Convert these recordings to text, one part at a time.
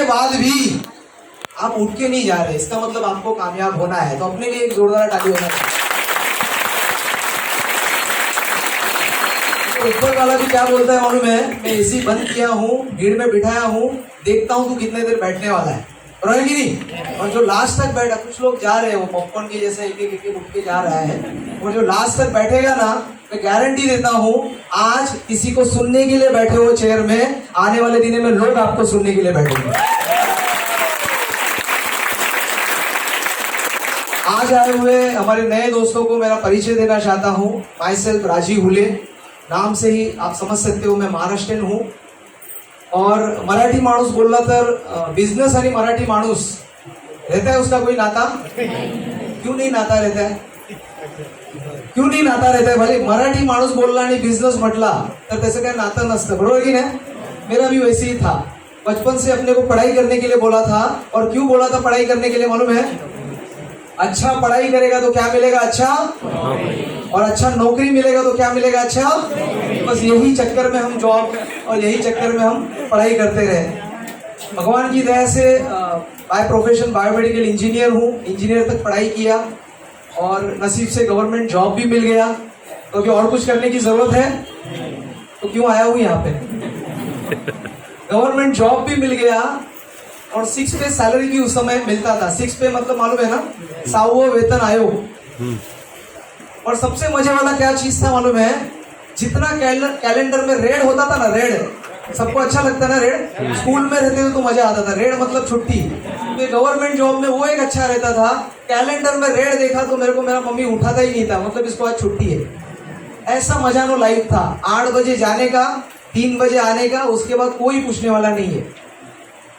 बाद भी आप उठ के नहीं जा रहे, इसका मतलब आपको कामयाब होना है। तो अपने लिए एक जोरदार ताली होना चाहिए। तो ऊपर वाला भी क्या बोलता है मालूम है, मैं एसी बंद किया हूँ, भीड़ में बिठाया हूँ, देखता हूँ तू कितने देर बैठने वाला है, बराबर कि नहीं। और जो लास्ट तक बैठा, कुछ लोग जा रहे हैं वो पॉपकॉर्न के जैसे एक एक उठ के जा रहा है, वो जो लास्ट तक बैठेगा ना, मैं गारंटी देता हूँ आज किसी को सुनने के लिए बैठे हो चेयर में, आने वाले दिनों में लोग आपको सुनने के लिए बैठेंगे। आज आए हुए हमारे नए दोस्तों को मेरा परिचय देना चाहता हूँ। माई सेल्फ राजीव हुले, नाम से ही आप समझ सकते हो मैं महाराष्ट्रीयन हूँ। और मराठी माणूस बोलला तर बिझनेस आणि मराठी माणूस रहता है उसका कोई नाता? क्यों नहीं नाता रहता है? क्यों नहीं नाता रहता है? भले मराठी माणूस बोलला आणि बिझनेस म्हटला तर त्याचं काय नातं नसतं, बरोबर की नाही? मेरा भी वैसे ही था। बचपन से अपने को पढ़ाई करने के लिए बोला था। और क्यों बोला था पढ़ाई करने के लिए मालूम है? अच्छा पढ़ाई करेगा तो क्या मिलेगा? अच्छा, और अच्छा नौकरी मिलेगा तो क्या मिलेगा? अच्छा। बस यही चक्कर में हम जॉब और यही चक्कर में हम पढ़ाई करते रहे। भगवान की दया से बाय प्रोफेशन बायोमेडिकल इंजीनियर हूँ, इंजीनियर तक पढ़ाई किया और नसीब से गवर्नमेंट जॉब भी मिल गया। तो अभी और कुछ करने की जरूरत है? तो क्यों आया हूँ यहाँ पे? गवर्नमेंट जॉब भी मिल गया और 6 पे सैलरी भी उस समय मिलता था। 6 पे मतलब मालूम है ना, 7वां वेतन आयोग। और सबसे मजे वाला क्या चीज था मालूम है? जितना कैलेंडर में रेड होता था ना, रेड सबको अच्छा लगता है ना, रेड स्कूल में रहते थे तो मजा आता था, रेड मतलब छुट्टी। तो गवर्नमेंट जॉब में वो एक अच्छा रहता था, कैलेंडर में रेड देखा तो मेरे को मेरा मम्मी उठाता ही नहीं था, मतलब इसको आज छुट्टी है। ऐसा मजानो लाइफ था, 8 बजे जाने का, 3 बजे आने का, उसके बाद कोई पूछने वाला नहीं है।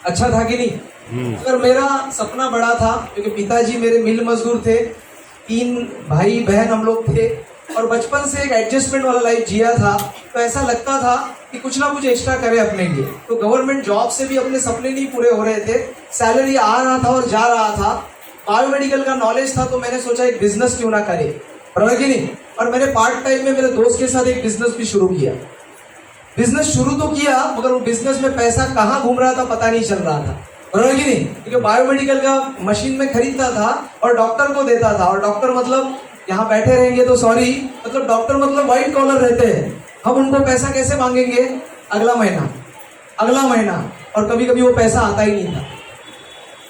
अच्छा था कि नहीं? अगर मेरा सपना बड़ा था, क्योंकि पिताजी मेरे मिल मजदूर थे, 3 भाई बहन हम लोग थे और बचपन से एक एडजस्टमेंट वाला लाइफ जिया था, तो ऐसा लगता था कि कुछ ना कुछ एक्स्ट्रा करे अपने लिए। तो गवर्नमेंट जॉब से भी अपने सपने नहीं पूरे हो रहे थे, सैलरी आ रहा था और जा रहा था, बायोमेडिकल का नॉलेज था, तो मैंने सोचा एक बिजनेस क्यों ना करे, बराबर कि नहीं। और मैंने पार्ट टाइम में मेरे दोस्त के साथ एक बिजनेस भी शुरू किया। बिजनेस शुरू तो किया मगर वो बिजनेस में पैसा कहाँ घूम रहा था पता नहीं चल रहा था, बराबर कि नहीं। क्योंकि बायोमेडिकल का मशीन में खरीदता था और डॉक्टर को देता था, और डॉक्टर मतलब यहाँ बैठे रहेंगे तो सॉरी, मतलब डॉक्टर मतलब व्हाइट कॉलर रहते हैं, हम उनको पैसा कैसे मांगेंगे? अगला महीना, अगला महीना, और कभी कभी वो पैसा आता ही नहीं था।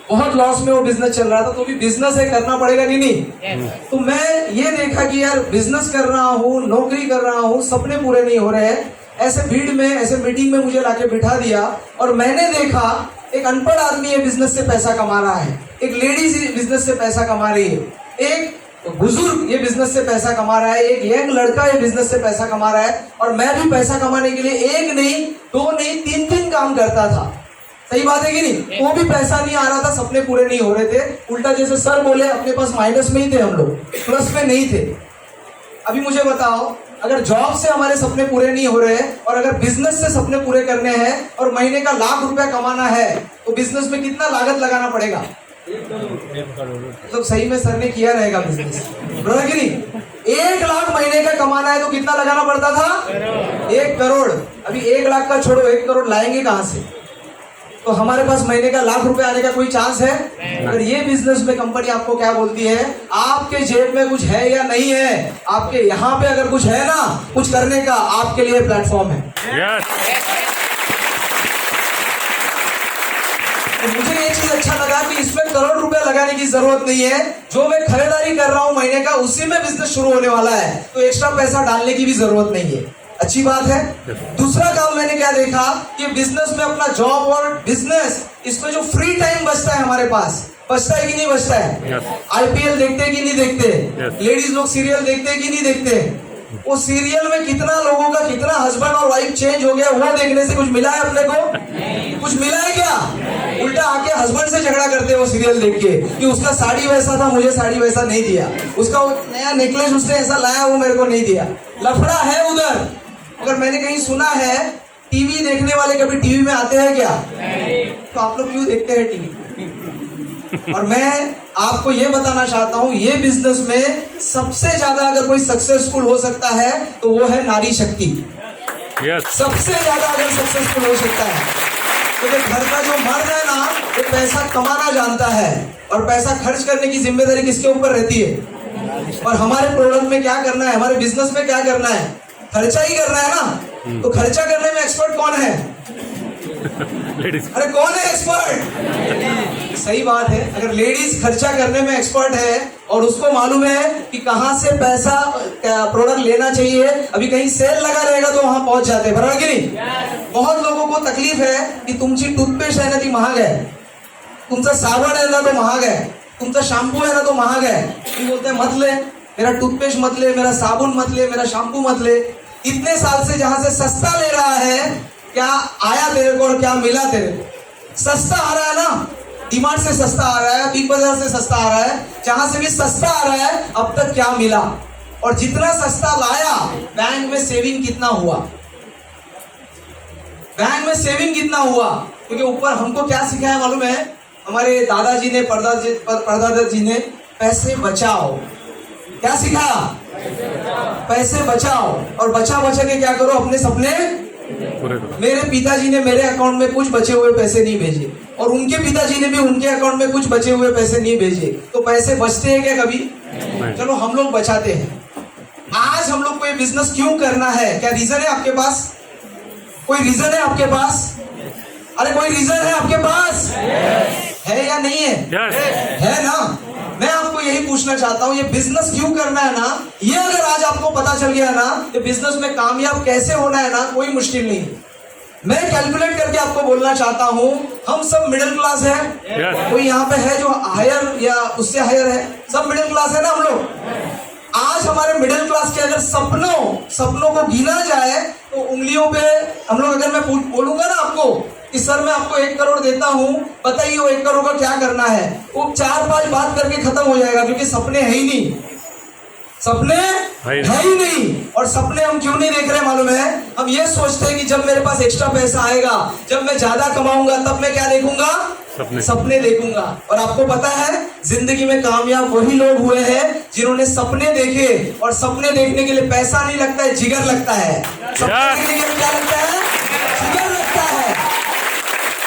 बहुत लॉस में वो बिजनेस चल रहा था। तो भी बिजनेस है, करना पड़ेगा कि नहीं? तो मैं ये देखा कि यार बिजनेस कर रहा हूँ, नौकरी कर रहा हूँ, सपने पूरे नहीं हो रहे हैं। ऐसे भीड़ में, ऐसे मीटिंग में मुझे लाके बिठा दिया और मैंने देखा एक अनपढ़ आदमी ये बिजनेस से पैसा कमा रहा है, एक लेडीज बिजनेस से पैसा कमा रही है, एक बुजुर्ग ये बिजनेस से पैसा कमा रहा है, एक यंग लड़का ये बिजनेस से पैसा कमा रहा है। और मैं भी पैसा कमाने के लिए 1 नहीं, 2 नहीं, 3 काम करता था। सही बात है कि नहीं? वो भी पैसा नहीं आ रहा था, सपने पूरे नहीं हो रहे थे। उल्टा जैसे सर बोले, अपने पास माइनस में ही थे हम लोग, प्लस में नहीं थे। अभी मुझे बताओ, अगर जॉब से हमारे सपने पूरे नहीं हो रहे और अगर बिजनेस से सपने पूरे करने हैं और महीने का 1 लाख रुपया कमाना है, तो बिजनेस में कितना लागत लगाना पड़ेगा? 1 करोड़। मतलब सही में सर ने किया रहेगा बिजनेस, बराबर कि नहीं? 1 लाख महीने का कमाना है तो कितना लगाना पड़ता था? 1 करोड़। अभी 1 लाख का छोड़ो, 1 करोड़ लाएंगे कहां से? तो हमारे पास महीने का 1 लाख रुपए आने का कोई चांस है? अगर ये बिजनेस में कंपनी आपको क्या बोलती है, आपके जेब में कुछ है या नहीं है, आपके यहाँ पे अगर कुछ है ना, कुछ करने का, आपके लिए प्लेटफॉर्म है। तो मुझे ये चीज अच्छा लगा कि इसमें करोड़ रुपया लगाने की जरूरत नहीं है। जो मैं खरीदारी कर रहा हूँ महीने का, उसी में बिजनेस शुरू होने वाला है, तो एक्स्ट्रा पैसा डालने की भी जरूरत नहीं है। अच्छी बात है। दूसरा काम मैंने क्या देखा कि बिजनेस में अपना जॉब और बिजनेस, इसमें जो फ्री टाइम बचता है हमारे पास, बचता है कि नहीं बचता है? आईपीएल देखते हैं कि नहीं देखते? लेडीज लोग सीरियल देखते हैं कि नहीं देखते? वो सीरियल में कितना लोगों का, कितना हस्बैंड और वाइफ चेंज हो गया, वो देखने से कुछ मिला है अपने को? कुछ मिला है क्या? उल्टा आके हस्बैंड से झगड़ा करते हैं वो सीरियल देख के कि उसका साड़ी वैसा था, मुझे साड़ी वैसा नहीं दिया, उसका नया नेकलेस उसने ऐसा लाया, वो मेरे को नहीं दिया। लफड़ा है उधर। अगर मैंने कहीं सुना है टीवी देखने वाले कभी टीवी में आते हैं क्या? तो आप लोग क्यों देखते हैं टीवी? और मैं आपको ये बताना चाहता हूँ, ये बिजनेस में सबसे ज्यादा अगर कोई सक्सेसफुल हो सकता है तो वो है नारी शक्ति। सबसे ज्यादा अगर सक्सेसफुल हो सकता है, क्योंकि घर का जो मर्द है ना, पैसा कमाना जानता है और पैसा खर्च करने की जिम्मेदारी किसके ऊपर रहती है? और हमारे प्रोडक्ट में क्या करना है, हमारे बिजनेस में क्या करना है? खर्चा ही करना है ना। तो खर्चा करने में एक्सपर्ट कौन है? अरे कौन है एक्सपर्ट? सही बात है। अगर लेडीज खर्चा करने में एक्सपर्ट है और उसको मालूम है कि कहां से पैसा प्रोडक्ट लेना चाहिए, अभी कहीं सेल लगा रहेगा तो वहां पहुंच जाते हैं, बराबर कि नहीं? बहुत लोगों को तकलीफ है कि तुमची टूथपेस्ट है ना ती महाग है, तुमचा साबण है ना तो महाग है, तुमचा शैम्पू है ना तो महाग है। तुम बोलते हैं मत ले, मेरा टूथपेस्ट मत ले, मेरा साबुन मत ले, मेरा शैम्पू मत ले। इतने साल से जहां से सस्ता ले रहा है, क्या आया तेरे को और क्या मिला तेरे को? सस्ता आ रहा है ना, डिमांड से सस्ता आ रहा है, बिग बाजार से सस्ता आ रहा है, जहां से भी सस्ता आ रहा है, अब तक क्या मिला? और जितना सस्ता लाया, बैंक में सेविंग कितना हुआ? बैंक में सेविंग कितना हुआ? क्योंकि ऊपर हमको क्या सिखाया मालूम है? हमारे दादाजी ने, परदादा जी ने, पैसे बचाओ। क्या सिखाया? पैसे बचाओ, और बचा बचा के क्या करो? अपने सपने। मेरे पिताजी ने मेरे अकाउंट में कुछ बचे हुए पैसे नहीं भेजे, और उनके पिताजी ने भी उनके अकाउंट में कुछ बचे हुए पैसे नहीं भेजे। तो पैसे बचते हैं क्या कभी? चलो हम लोग बचाते हैं। आज हम लोग को ये बिजनेस क्यों करना है? क्या रीजन है आपके पास? कोई रीजन है आपके पास? अरे कोई रीजन है आपके पास? है या नहीं है? है ना। मैं आपको यही पूछना चाहता हूँ, ये बिजनेस क्यों करना है ना, ये अगर आज आपको पता चल गया ना, ये बिजनेस में कामयाब कैसे होना है ना, कोई मुश्किल नहीं। मैं कैलकुलेट करके आपको बोलना चाहता हूँ, हम सब मिडिल क्लास है। कोई यहाँ पे है जो हायर या उससे हायर है? सब मिडिल क्लास है ना हम लोग। आज हमारे मिडिल क्लास के अगर सपनों को गिना जाए तो उंगलियों पे हम लोग, अगर मैं बोलूंगा ना आपको कि सर मैं आपको 1 करोड़ देता हूं, बताइए वो 1 करोड़ का क्या करना है, वो 4-5 बात करके खत्म हो जाएगा, क्योंकि सपने है ही नहीं। सपने है ही नहीं। और सपने हम क्यों नहीं देख रहे मालूम है? हम ये सोचते हैं कि जब मेरे पास एक्स्ट्रा पैसा आएगा, जब मैं ज्यादा कमाऊंगा, तब मैं क्या देखूंगा? सपने देखूंगा। और आपको पता है, जिंदगी में कामयाब वही लोग हुए हैं जिन्होंने सपने देखे, और सपने देखने के लिए पैसा नहीं लगता है, जिगर लगता है। सपने देखने के लिए क्या लगता है? जिगर लगता है।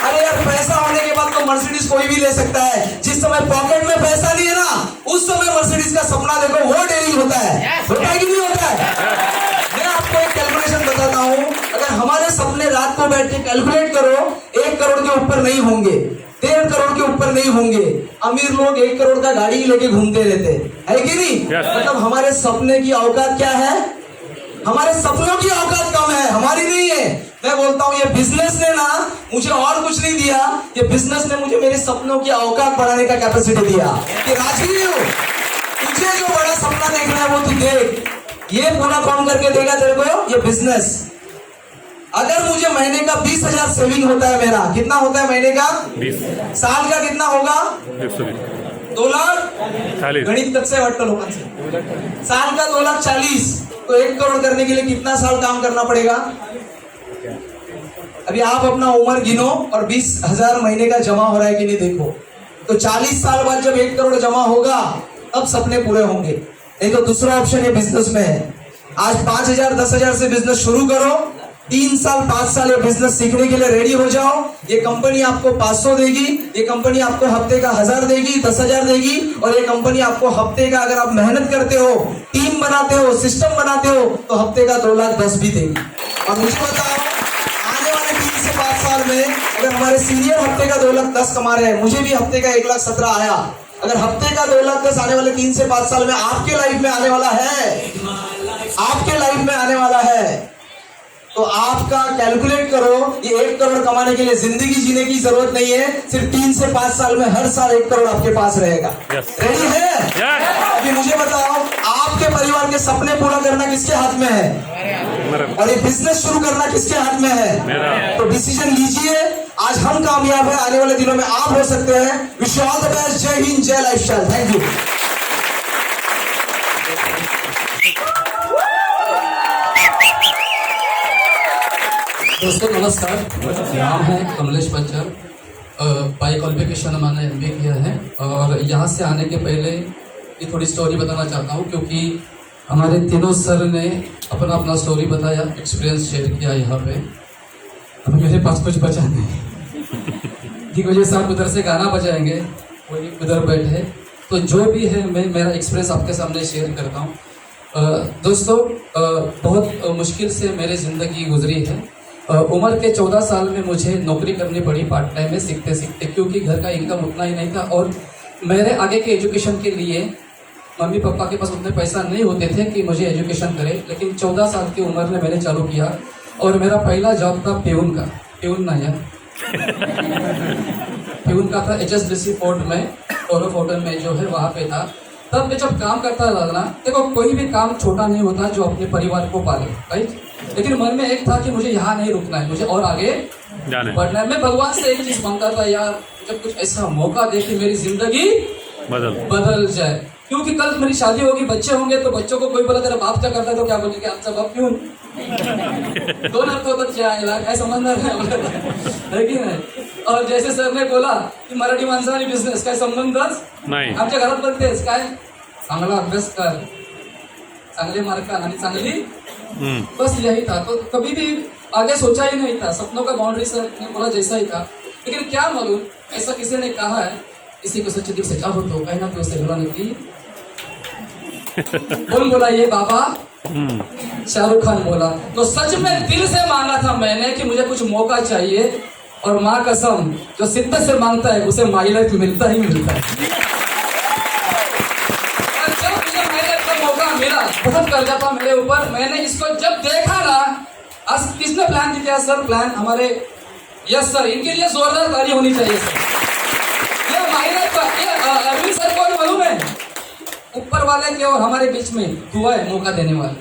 अरे यार, पैसा होने के बाद तो मर्सिडीज कोई भी ले सकता है। जिस समय पॉकेट में पैसा नहीं है ना, उस समय मर्सिडीज का सपना देखो, वो डेली होता है। होता है कि नहीं होता है? मैं आपको एक कैलकुलेशन बताता हूँ। अगर हमारे सपने रात को बैठ के कैलकुलेट करो, 1 करोड़ के ऊपर नहीं होंगे, 1.5 करोड़ के ऊपर नहीं होंगे। अमीर लोग 1 करोड़ का गाड़ी ही लेके घूमते रहते है कि नहीं? मतलब हमारे सपने की औकात क्या है? हमारे सपनों की औकात कम है, हमारी नहीं है। मैं बोलता हूँ, ये बिजनेस ने ना मुझे और कुछ नहीं दिया, ये बिजनेस ने मुझे मेरे सपनों की औकात बढ़ाने का कैपेसिटी दिया कि राजीव, तुझे जो बड़ा सपना देखना है वो तू देख। ये पूरा कौन करके देगा तेरे को? ये बिजनेस। अगर मुझे महीने का 20,000 सेविंग होता है, मेरा कितना होता है महीने का? 20। साल का कितना होगा? 2 लाख। गणित कच्चे वाटतं लोकांचे। साल का 2,40,000। तो 1 करोड़ करने के लिए कितना साल काम करना पड़ेगा? अभी आप अपना उम्र गिनो और 20,000 महीने का जमा हो रहा है कि नहीं देखो। तो 40 साल बाद जब 1 करोड़ जमा होगा, तब सपने पूरे होंगे। नहीं तो दूसरा ऑप्शन ये बिजनेस में है। आज 5,000 10,000 से बिजनेस शुरू करो, 3 साल 5 साल ये बिजनेस सीखने के लिए रेडी हो जाओ। ये कंपनी आपको 500 देगी, ये कंपनी आपको हफ्ते का 1,000 देगी, 10,000 देगी, और ये कंपनी आपको हफ्ते का, अगर आप मेहनत करते हो, टीम बनाते हो, सिस्टम बनाते हो, तो हफ्ते का 2,10,000 भी देगी। और मुझे बताओ, आने वाले 3 से 5 साल में अगर हमारे सीनियर हफ्ते का 2,10,000 कमा रहे हैं, मुझे भी हफ्ते का 1,17,000 आया, अगर हफ्ते का 2,10,000 आने वाले 3 से 5 साल में आपके लाइफ में आने वाला है, आपके लाइफ में आने वाला है, तो आपका कैलकुलेट करो। ये 1 करोड़ कमाने के लिए जिंदगी जीने की जरूरत नहीं है, सिर्फ 3 से 5 साल में हर साल 1 करोड़ आपके पास रहेगा। रेडी है? अभी मुझे बताओ, आपके परिवार के सपने पूरा करना किसके हाथ में है? और ये बिजनेस शुरू करना किसके हाथ में है? तो डिसीजन लीजिए। आज हम कामयाब है, आने वाले दिनों में आप हो सकते हैं। Wish you all the best. जय हिंद, जय लाइफस्टाइल। Thank you. दोस्तों नमस्कार, नाम है कमलेश बच्चन। बाई क्वालिफिकेशन मैंने MBA किया है, और यहाँ से आने के पहले ये थोड़ी स्टोरी बताना चाहता हूँ, क्योंकि हमारे तीनों सर ने अपना अपना स्टोरी बताया, एक्सपीरियंस शेयर किया यहाँ पे। अभी मेरे पास कुछ बचा नहीं। दिग्विजय साहब उधर से गाना बजाएंगे, वही उधर बैठे। तो जो भी है मैं मेरा एक्सपीरियंस आपके सामने शेयर करता हूँ। दोस्तों, बहुत मुश्किल से मेरी ज़िंदगी गुजरी है। उम्र के 14 साल में मुझे नौकरी करनी पड़ी पार्ट टाइम में सीखते सीखते, क्योंकि घर का इनकम उतना ही नहीं था और मेरे आगे के एजुकेशन के लिए मम्मी पापा के पास उतने पैसा नहीं होते थे कि मुझे एजुकेशन करे। लेकिन 14 साल की उम्र में मैंने चालू किया और मेरा पहला जॉब था प्यून का। प्यून ना यार प्यून का था HSBC फोर्ट में, औरफ होटल में जो है वहाँ पे था। तब मैं जब काम करता था ना, देखो कोई भी काम छोटा नहीं होता जो अपने परिवार को पाले, राइट। लेकिन मन में एक था कि मुझे यहाँ नहीं रुकना है, मुझे और आगे बढ़ना है। मैं भगवान से एक चीज मांगता था, यार जब कुछ ऐसा मौका दे कि मेरी जिंदगी बदल जाए। क्योंकि कल मेरी शादी होगी, बच्चे होंगे, तो बच्चों को कोई बोला तेरा बाप क्या करता है तो क्या बोलेंगे, आपका बाप क्यों दोन अर्थ होता क्या संबंध है की नाही। और जैसे सर ने बोला की मराठी माणसं आणि बिझनेस काय संबंधच नाही। आमच्या घरात पण तेच, काय चांगला अभ्यास कर, चांगले मार्क आणि चांगली, बस यही था। तो कभी भी आगे सोचा ही नहीं था, सपनों का बाउंड्री सर ने बोला जैसा ही था। लेकिन क्या मालूम, ऐसा किसी ने कहा है, किसी को सच्चे दिल से चाहो तो कहना तो उसे बुलाने की कौन बोला, ये बाबा शाहरुख खान बोला। तो सच में दिल से मांगा था मैंने कि मुझे कुछ मौका चाहिए, और माँ कसम जो शिद्दत से मांगता है उसे माई लाइफ मिलता ही मिलता है। और जब मुझे माई लाइफ का मौका मिला, बहुत कर्जा था मेरे ऊपर, मैंने इसको जब देखा ना, आज किसने प्लान किया सर, प्लान हमारे, यस सर, इनके लिए जोरदार ताली होनी चाहिए सर। ये माई लाइफ का, ये अरविंद सर को मालूम है, ऊपर वाले के और हमारे बीच में दुआ है मौका देने वाले,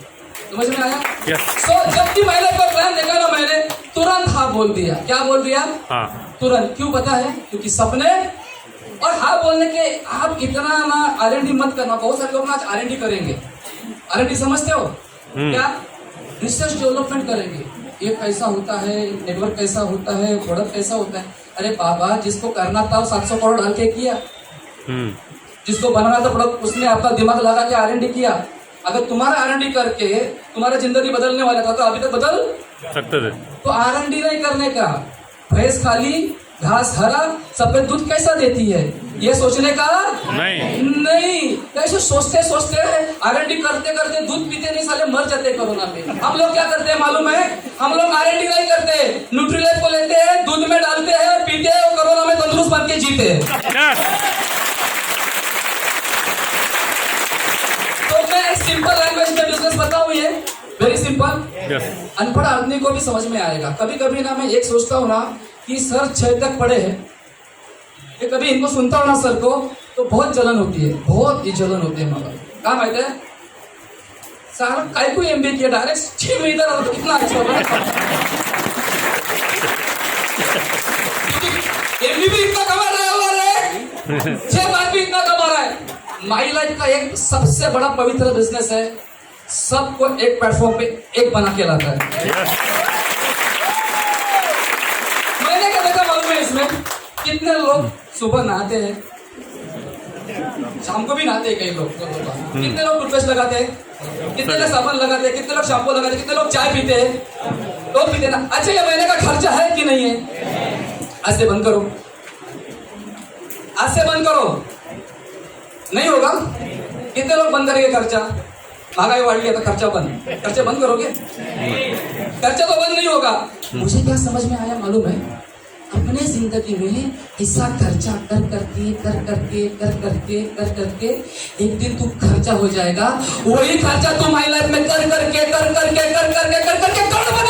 समझ में आया। सो जब भी महिला का प्लान देखा ना, मैंने तुरंत हाँ बोल दिया। क्या बोल दिया? हाँ। तुरंत। क्यों पता है? क्योंकि सपने और हाँ बोलने के, आप इतना ना R&D मत करना। बहुत सारे लोग ना आज R&D करेंगे। R&D समझते हो क्या? रिसर्च डेवलपमेंट करेंगे, ये कैसा होता है, नेटवर्क कैसा होता है, प्रोडक्ट कैसा होता है। अरे बाबा, जिसको करना था 700 करोड़ डाल के किया, जिसको बनाना था प्रोडक्ट, उसने अपना दिमाग लगा के R&D किया। अगर तुम्हारा R&D करके तुम्हारा जिंदगी बदलने वाला था तो अभी तक बदल सकते थे। तो R&D नहीं करने का, भैंस खाली घास हरा सफेद दूध कैसा देती है, ये सोचने का नहीं। कैसे सोचते सोचते R&D करते करते दूध पीते नहीं, साले मर जाते कोरोना में। हम लोग क्या करते हैं मालूम है? हम लोग R&D नहीं करते, न्यूट्रीलाइफ को लेते हैं, दूध में डालते हैं, पीते हैं और कोरोना में तंदुरुस्त बन के जीते हैं। सिंपल लैंग्वेज में बिजनेस बताऊं, ये वेरी सिंपल, अनपढ़ आदमी को भी समझ में आएगा। कभी कभी ना मैं एक सोचता हूँ ना कि सर 6 तक पढ़े हैं, ये कभी इनको सुनता हूँ ना सर को, तो बहुत जलन होती है, बहुत ही जलन होती है। मगर क्या माहित है, सर काय को MBA किया, डायरेक्ट 6 में इधर तो कितना अच्छा होगा। MBA भी इतना कमा रहा है और 6 बार भी इतना कमा रहा है। माई लाइफ का एक सबसे बड़ा पवित्र बिजनेस है, सबको एक प्लेटफॉर्म पे एक बना के लाता है। मैंने क्या देखा मालूम है, इसमें कितने लोग सुबह नहाते हैं, शाम को भी नहाते हैं कई लोग, कितने लोग टूथपेस्ट लगाते हैं, कितने लोग साबुन लगाते हैं, कितने लोग शैम्पू लगाते हैं, कितने लोग चाय पीते हैं, लोग पीते ना। अच्छा, ये महीने का खर्चा है कि नहीं है? आज से बंद करो, आज से बंद करो, नहीं होगा। कितने लोग बंद करेंगे खर्चा? महंगाई बढ़ गया तो खर्चा बंद, खर्चे बंद करोगे? खर्चा तो बंद नहीं होगा। मुझे क्या समझ में आया मालूम है, अपने जिंदगी में ऐसा खर्चा कर करके एक दिन तू खर्चा हो जाएगा, वही खर्चा तुम्हारी लाइफ में कर करके करोड़पति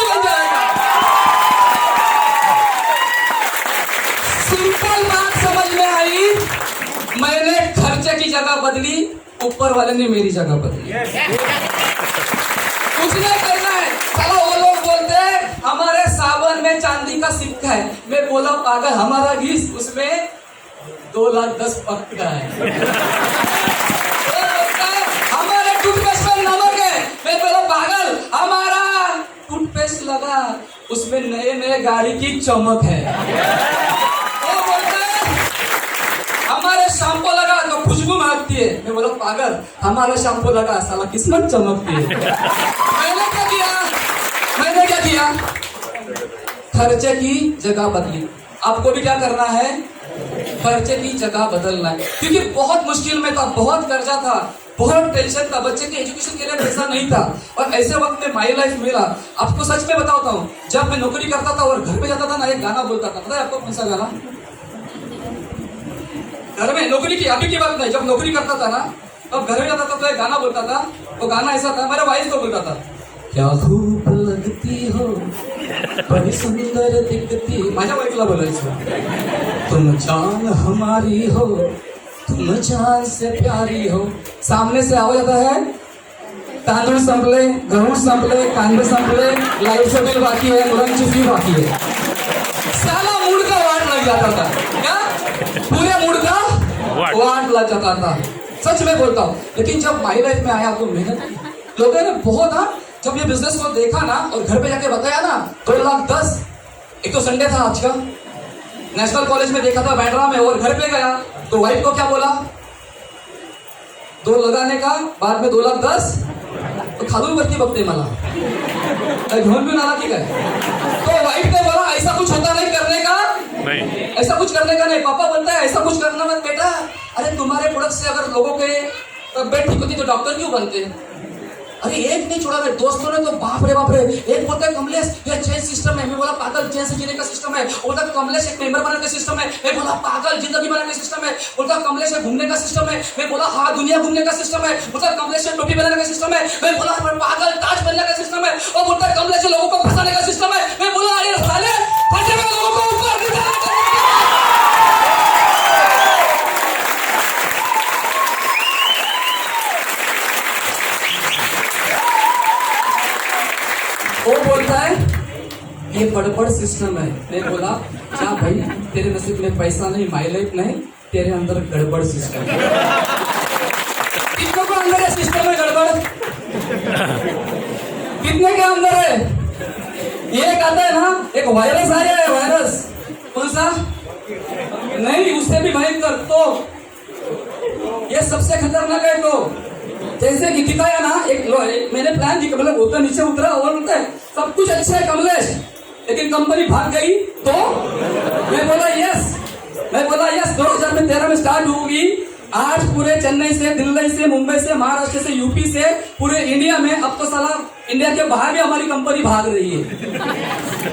बन जाएगा। सिंपल बात समझ में आई। मैंने खर्चे की जगह बदली, ऊपर वाले ने मेरी जगह बदली। कुछ नहीं करना है। चलो, वो लोग बोलते हैं हमारे सावन में चांदी का सिक्का है, मैं बोला पागल, हमारा भी उसमें 2,10,000 पक्का है। हमारे टूथपेस्ट में नमक है, मैं बोला पागल, हमारा टूथपेस्ट लगा उसमें नए नए गाड़ी की चमक है। हमारे शैम्पू लगा तो खुशबू महकती है, मैं बोला पागल, हमारा शैम्पू लगा साला किस्मत चमकती है। मैंने क्या किया? खर्चे की जगह बदली। आपको भी क्या करना है, खर्चे की जगह बदलना है। क्योंकि बहुत मुश्किल में था, बहुत कर्जा था, बहुत टेंशन था, बच्चे के एजुकेशन के लिए पैसा नहीं था, और ऐसे वक्त में माई लाइफ मिला। आपको सच में बताता हूँ, जब मैं नौकरी करता था और घर पे जाता था ना, एक गाना बोलता था, पता है आपको कौन सा गाना? घर में नौकरी की, अभी की बात नहीं, जब नौकरी करता था ना, तब घर में जाता था तो एक गाना बोलता था। वो गाना ऐसा था, मेरे वाइफ को बोलता था, क्या खूब लगती हो, बड़ी सुंदर दिखती, माझ्या वाईफला बोलायचं, तुम जान हमारी हो, तुम जान से प्यारी हो। सामने से आवाज आता है, तांदूळ संपले, गहू संपले, कांदे संपले, लाईटचं बिल बाकी है, मुलांची फी बाकी है। साला मूड का वाट लग जाता था, क्या पूरे मूड का वाट लग जाता था। सच में बोलता हूँ। लेकिन जब माई लाइफ में आया तो मेहनत की, लोगों ने बहुत, हाँ, जब ये बिजनेस को देखा ना और घर पे जाके बताया ना, 2,10,000। एक तो संडे था आज का, नेशनल कॉलेज में देखा था बैंड्रा में, और घर पे गया तो वाइफ को क्या बोला, 2 लगाने का बाद में 2,10,000 तो खालून वरती बघते मला घेऊन भी नाला, ठीक है। तो वाइफ ने बोला ऐसा कुछ होता नहीं करने का, नहीं ऐसा कुछ करने का नहीं। पापा बोलता है ऐसा कुछ करना मत बेटा, अरे तुम्हारे प्रोडक्ट से अगर लोगों के तबियत ठीक होती तो डॉक्टर क्यों बनते? अरे एक नहीं छोड़ा मेरे दोस्तों ने तो बाप रे, एक बोलता है कमलेश ये चेन सिस्टम है, मैं बोला पागल चेन से जीने का सिस्टम है, बोलता कमलेश एक मेंबर बनाने का सिस्टम है, मैं बोला पागल जिंदगी बनाने का सिस्टम है, बोलता कमलेश घूमने का सिस्टम है, मैं बोला हाँ दुनिया घूमने का सिस्टम है, बोलता कमलेश टोपी बनाने का सिस्टम है, मैं बोला पागल ताज बनने का सिस्टम है, और बोलता कमलेश लोगों को फंसाने का सिस्टम है, मैं बोला अरे साले फंसे हुए लोगों को ऊपर वो बोलता है ये बड़बड़ सिस्टम है। मैं बोला क्या भाई, तेरे नसीब में पैसा नहीं, माई लाइफ नहीं, तेरे अंदर गड़बड़ सिस्टम है। कितनों को अंदर है सिस्टम में गड़बड़? कितने के अंदर है? ये कहता है ना, एक वायरस आया है, वायरस कौन सा? नहीं, उससे भी भयंकर, तो ये सबसे खतरनाक है। तो जैसे कि दिखाया ना, एक मैंने प्लान दिखा, मतलब ऊपर नीचे उतरा और बोलता है सब कुछ अच्छा है कमलेश, लेकिन कंपनी भाग गई तो मैं बोला यस 2013 में स्टार्ट होगी। आज पूरे चेन्नई से, दिल्ली से, मुंबई से, महाराष्ट्र से, यूपी से, पूरे इंडिया में, अब तो साला इंडिया के बाहर भी हमारी कंपनी भाग रही है।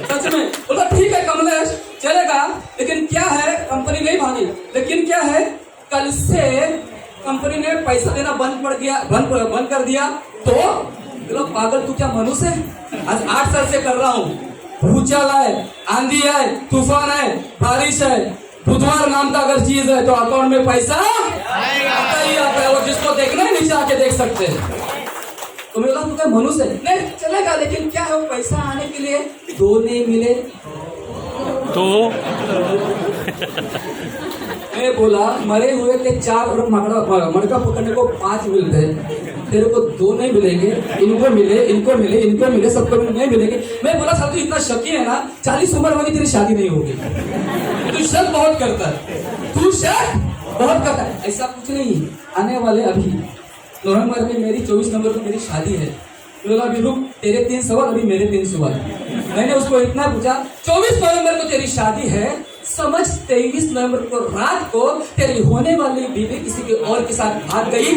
सच में बोला ठीक है कमलेश चलेगा, लेकिन क्या है कंपनी नहीं भागी, लेकिन क्या है कल से कंपनी ने पैसा देना बंद कर दिया। तो बोला पागल तू क्या मनुष्य है? आज 8 साल से कर रहा हूँ, भूचाल है, आंधी है, तूफान है, बारिश है, बुधवार नाम का अगर चीज है तो अकाउंट में पैसा आता ही आता है, और जिसको देखना है नीचे आके देख सकते हैं। तो मैं बोला तू क्या मनुष्य है? नहीं चलेगा, लेकिन क्या है वो पैसा आने के लिए 2 नहीं मिले तो मैं बोला मरे हुए के 4 और मड़का पकड़ने को 5 मिल गए, तेरे को 2 नहीं मिलेंगे, इनको मिले, सबको नहीं मिलेंगे। मैं बोला सर तू इतना शकी है ना, 40 उम्र होगी तेरी शादी नहीं होगी, तू शक बहुत करता है, ऐसा कुछ नहीं। आने वाले अभी नवंबर में मेरी 24 नवंबर को मेरी शादी है। बोला अभी रुक, तेरे 3 सवाल अभी मेरे 3 सवाल। मैंने उसको इतना पूछा 24 नवंबर को तेरी शादी है, समझ 23 नवंबर को रात को तेरी होने वाली बीवी किसी के और के साथ भाग गई।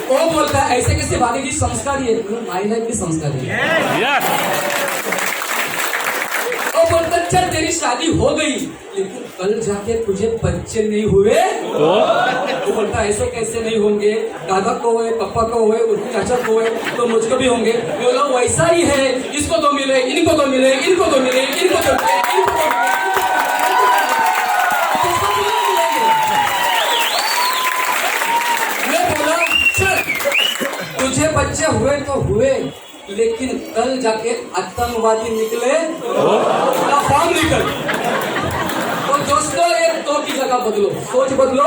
वो बोलता है ऐसे कैसे भागेगी, संस्कारी है, माई लाइफ भी संस्कारी है। वो बोलता चल तेरी शादी हो गई, लेकिन कल जाके तुझे बच्चे नहीं हुए। वो बोलता ऐसे कैसे नहीं होंगे, दादा को हुए, पापा को हुए, चाचा को हुए तो मुझको भी होंगे। बोला वैसा ही है, इसको तो मिले, इनको तो मिले, इनको तो मिले, इनको तो मिले, इनको तो मिले, मैं बोला चल तुझे बच्चे हुए तो हुए, लेकिन कल जाके आतंकवादी निकले फॉर्म निकल। तो दोस्तों ये तो की जगह बदलो, सोच बदलो।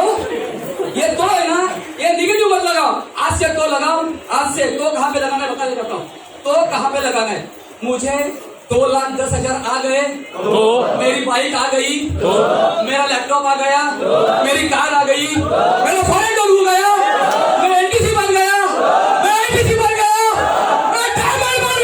ये तो है ना, ये निगेटिव मत लगाओ, आज से तो लगाओ। आज से तो कहाँ पे लगाना है बता देता हूँ, तो कहाँ पे लगाना है। मुझे 2,10,000 आ गए तो मेरी बाइक आ गई तो मेरा लैपटॉप आ गया, मेरी कार आ गई, मेरा फॉरेन डॉग हो गया, मेरा एनटीसी बन गया, मैं एनटीसी बन गया, मैं डायमंड बन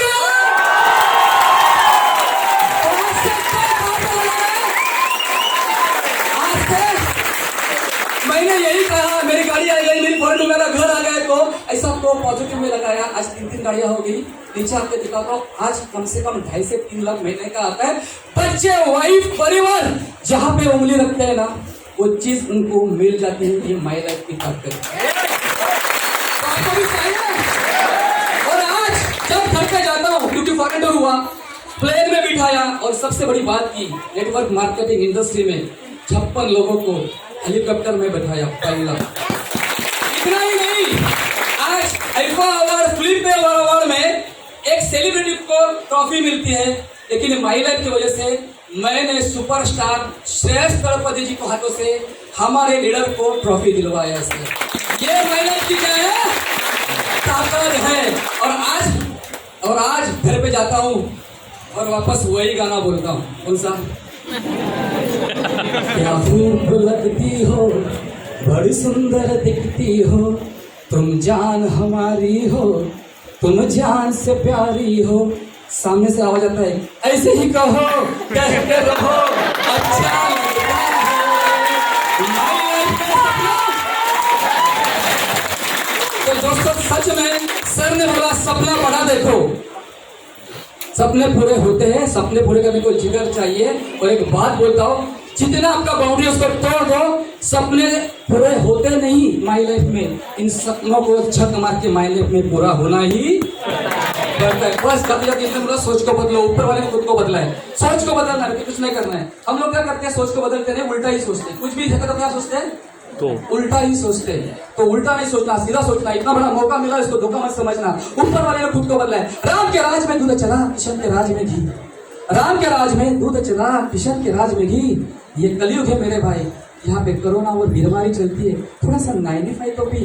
ऐसा तो पॉजिटिव में लगाया। आज 3 गाड़ियां हो गई। नीचे आपके दिखाता हूँ, आज कम से कम 2.5 से 3 लाख महीने का आता है। बच्चे, वाइफ, परिवार जहां पे उंगली रखते हैं ना, वो चीज उनको मिल जाती है। ये माई लाइफ की ताकत है। तो आपको भी चाहिए। और आज जब घर पे जाता हूँ, क्योंकि फॉरेन टूर हुआ, प्लेन में बिठाया और सबसे बड़ी बात की, नेटवर्क मार्केटिंग इंडस्ट्री में 56 लोगों को हेलीकॉप्टर में बैठाया। इतना ही नहीं, आज आईफा अवार्ड, फिल्म अवार्ड में एक सेलिब्रिटी को ट्रॉफी मिलती है, लेकिन माई लाइफ की वजह से मैंने सुपरस्टार श्रेष्ठ तलपति जी को हाथों से हमारे लीडर को ट्रॉफी दिलवाया। इसलिए ये माई लाइफ की क्या है, ताकत है। और आज घर पे जाता हूँ और वापस वही गाना बोलता हूँ। कौन सा? क्या खूब लगती हो, बड़ी सुंदर दिखती हो, तुम जान हमारी हो, तुम जान से प्यारी हो। सामने से आवाज आता है, ऐसे ही कहो, कहते रहो, अच्छा लगता है। तो दोस्तों, सच में सर ने बोला सपना बड़ा देखो, सपने पूरे होते हैं। सपने पूरे करने को जिगर चाहिए। और एक बात बोलता हूँ, जितना आपका बाउंड्री उसको तोड़ दो, सपने पूरे होते नहीं माई लाइफ में। इन सपनों को छक मार के माई लाइफ में पूरा होना ही पड़ता है। बस बोला सोच को बदलो। ऊपर वाले ने खुद को बदला है, सोच को बदलना है, कुछ नहीं करना है। हम लोग क्या करते हैं, सोच को बदलते नहीं, उल्टा ही सोचते हैं। कुछ भी तो क्या सोचते हैं, तो उल्टा ही सोचते हैं। तो उल्टा नहीं सोचना, सीधा सोचना। इतना बड़ा मौका मिला, इसको धोखा मत समझना। ऊपर वाले ने खुद को बदला है। राम के राज में दूध चला, किशन के राज में घी। राम के राज में दूध चला, किशन के राज में घी। ये कलयुग है मेरे भाई, यहाँ पे कोरोना और बीमारी चलती है। थोड़ा सा 95 तो भी